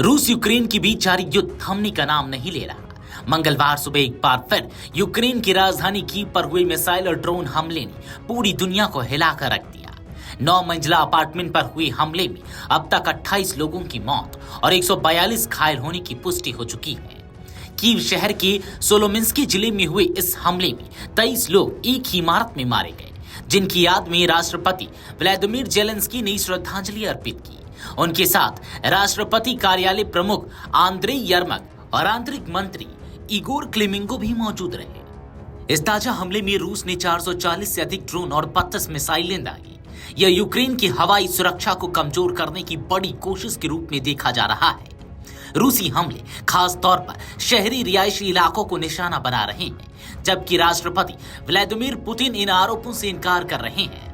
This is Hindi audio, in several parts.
रूस यूक्रेन के बीच जारी युद्ध थमने का नाम नहीं ले रहा। मंगलवार सुबह एक बार फिर यूक्रेन की राजधानी कीव पर हुए मिसाइल और ड्रोन हमले ने पूरी दुनिया को हिलाकर रख दिया। 9 मंजिला अपार्टमेंट पर हुए हमले में अब तक 28 लोगों की मौत और 142 घायल होने की पुष्टि हो चुकी है। कीव शहर के सोलोमिंस्की जिले में हुए इस हमले में 23 लोग एक ही इमारत में मारे गए, जिनकी याद में राष्ट्रपति व्लादिमीर जेलेंस्की ने श्रद्धांजलि अर्पित की। उनके साथ राष्ट्रपति कार्यालय प्रमुख आंद्रेई यर्मक और आंतरिक मंत्री इगोर क्लेमेंको भी मौजूद रहे। इस ताजा हमले में रूस ने 440 से अधिक ड्रोन और 32 मिसाइलें दागी। यह यूक्रेन की हवाई सुरक्षा को कमजोर करने की बड़ी कोशिश के रूप में देखा जा रहा है। रूसी हमले खास तौर पर शहरी रिहायशी इलाकों को निशाना बना रहे हैं, जबकि राष्ट्रपति व्लादिमीर पुतिन इन आरोपों से इनकार कर रहे हैं।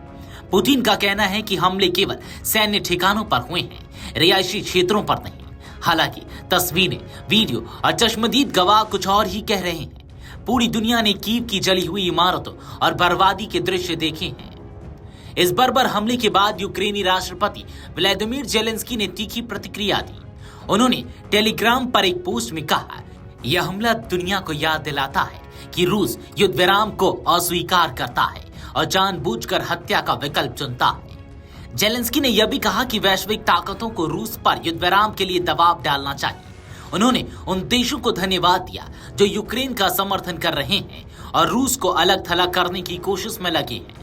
पुतिन का कहना है कि हमले केवल सैन्य ठिकानों पर हुए हैं, रिहायशी क्षेत्रों पर नहीं। हालांकि तस्वीरें, वीडियो और चश्मदीद गवाह कुछ और ही कह रहे हैं। पूरी दुनिया ने कीव की जली हुई इमारतों और बर्बादी के दृश्य देखे हैं। इस बर्बर हमले के बाद यूक्रेनी राष्ट्रपति व्लादिमीर जेलेंस्की ने तीखी प्रतिक्रिया दी। उन्होंने टेलीग्राम पर एक पोस्ट में कहा, यह हमला दुनिया को याद दिलाता है कि रूस युद्ध विराम को अस्वीकार करता है और जानबूझकर हत्या का विकल्प चुनता है। जेलेंस्की ने यह भी कहा कि वैश्विक ताकतों को रूस पर युद्ध विराम के लिए दबाव डालना चाहिए। उन्होंने उन देशों को धन्यवाद दिया जो यूक्रेन का समर्थन कर रहे हैं और रूस को अलग थलग करने की कोशिश में लगे हैं।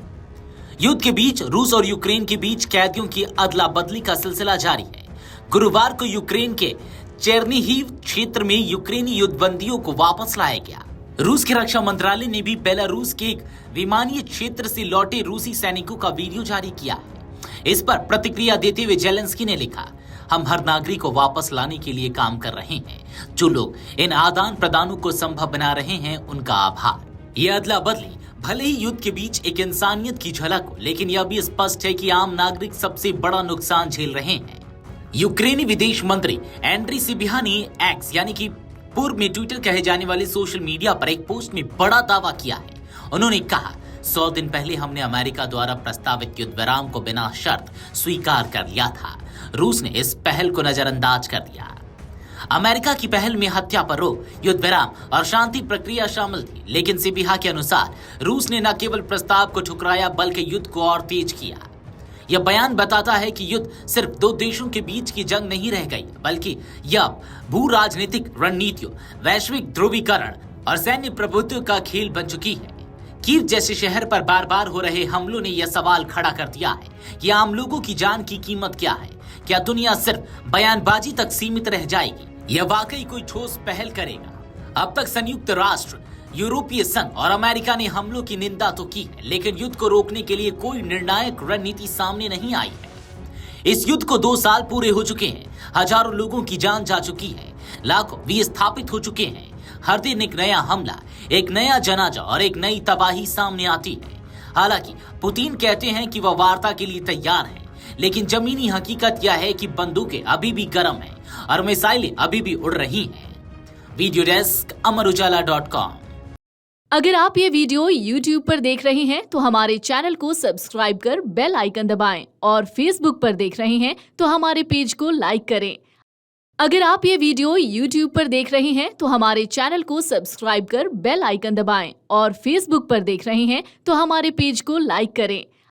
युद्ध के बीच रूस और यूक्रेन के बीच कैदियों की अदला बदली का सिलसिला जारी है। गुरुवार को यूक्रेन के चेर्निहिव क्षेत्र में यूक्रेनी युद्धबंदियों को वापस लाया गया। रूस के रक्षा मंत्रालय ने भी बेलारूस के एक विमानीय क्षेत्र से लौटे रूसी सैनिकों का वीडियो जारी किया है। इस पर प्रतिक्रिया देते हुए जेलेंस्की ने लिखा, हम हर नागरिक को वापस लाने के लिए काम कर रहे हैं। जो लोग इन आदान प्रदानों को संभव बना रहे हैं, उनका आभार। यह अदला बदली भले ही युद्ध के बीच एक इंसानियत की झलक हो, लेकिन यह भी स्पष्ट है कि आम नागरिक सबसे बड़ा नुकसान झेल रहे हैं। यूक्रेनी विदेश मंत्री एंड्री सिबिहा ने एक्स यानी कि पूर्व में ट्विटर कहे जाने वाले सोशल मीडिया पर एक पोस्ट में बड़ा दावा किया है। उन्होंने कहा, 100 दिन पहले हमने अमेरिका द्वारा प्रस्तावित युद्ध विराम को बिना शर्त स्वीकार कर लिया था। रूस ने इस पहल को नजरअंदाज कर दिया। अमेरिका की पहल में हत्या पर रोक, युद्ध विराम और शांति प्रक्रिया शामिल थी, लेकिन सिबिहा के अनुसार रूस ने न केवल प्रस्ताव को ठुकराया बल्कि युद्ध को और तेज किया। यह बयान बताता है कि युद्ध सिर्फ 2 देशों के बीच की जंग नहीं रह गई, बल्कि यह भू राजनीतिक रणनीतियों, वैश्विक ध्रुवीकरण और सैन्य प्रभुत्व का खेल बन चुकी है। कीव जैसे शहर पर बार बार हो रहे हमलों ने यह सवाल खड़ा कर दिया है कि आम लोगों की जान की कीमत क्या है। क्या दुनिया सिर्फ बयानबाजी तक सीमित रह जाएगी या वाकई कोई ठोस पहल करेगा? अब तक संयुक्त राष्ट्र, यूरोपीय संघ और अमेरिका ने हमलों की निंदा तो की है, लेकिन युद्ध को रोकने के लिए कोई निर्णायक रणनीति सामने नहीं आई है। इस युद्ध को 2 साल पूरे हो चुके हैं। हजारों लोगों की जान जा चुकी है, लाखों विस्थापित हो चुके हैं। हर दिन एक नया हमला, एक नया जनाजा और एक नई तबाही सामने आती है। हालांकि पुतिन कहते हैं कि वह वार्ता के लिए तैयार है, लेकिन जमीनी हकीकत यह है कि बंदूकें अभी भी गर्म हैं और मिसाइलें अभी भी उड़ रही हैं। Video desk amarujala.com। अगर आप ये वीडियो YouTube पर देख रहे हैं तो हमारे चैनल को सब्सक्राइब कर बेल आइकन दबाएं और Facebook पर देख रहे हैं तो हमारे पेज को लाइक करें। अगर आप ये वीडियो YouTube पर देख रहे हैं तो हमारे चैनल को सब्सक्राइब कर बेल आइकन दबाएं और Facebook पर देख रहे हैं तो हमारे पेज को लाइक करें।